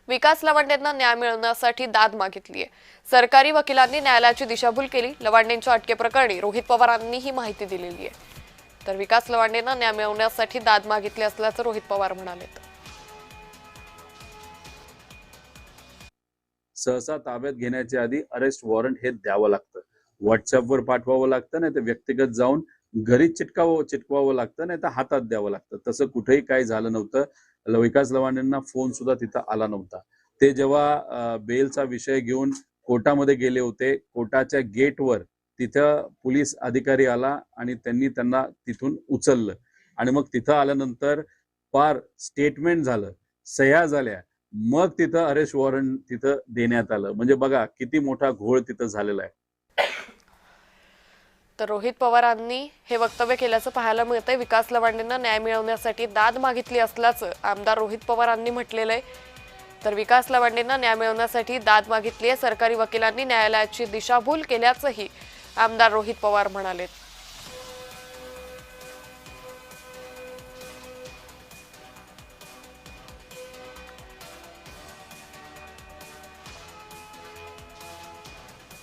विकास लवांडेंना न्याय मिळवण्यासाठी दाद मागितली आहे। सरकारी वकिलांनी न्यायालयाची दिशाभूल केली। लवांडेंच्या अटकेप्रकरणी रोहित पवारांनी ही माहिती दिलेली आहे। तर विकास लवांडेंना न्याय मिळवण्यासाठी दाद मागितली असल्याचं रोहित पवार म्हणाले। सहसा ताब्यात घेण्याच्या आधी अरेस्ट वॉरंट हे द्यावं लागतं, व्हॉट्सअपवर पाठवावं लागतं, नाही तर व्यक्तिगत जाऊन घरी चिटकवावं लागतं, नाही तर हातात द्यावं लागतं। तसं कुठेही काही झालं नव्हतं। विकास लवांडेंना फोन सुद्धा तिथं आला नव्हता। ते जेव्हा बेलचा विषय घेऊन कोर्टामध्ये गेले होते, कोर्टाच्या गेटवर तिथं पोलीस अधिकारी आला आणि त्यांना तिथून उचललं आणि मग तिथं आल्यानंतर पार स्टेटमेंट झालं, सह्या झाल्या, मग तिथं अरेस्ट वॉरंट तिथं देण्यात आलं। म्हणजे बघा किती मोठा घोळ तिथं झालेला आहे। तर रोहित पवारांनी हे वक्तव्य केल्याचं पाहायला मिळतंय। विकास लवांडेंना न्याय मिळवण्यासाठी दाद मागितली असल्याचं आमदार रोहित पवारांनी म्हटलेलं आहे। तर विकास लवांडेंना न्याय मिळवण्यासाठी दाद मागितली आहे। सरकारी वकिलांनी न्यायालयाची दिशाभूल केल्याचंही आमदार रोहित पवार म्हणाले।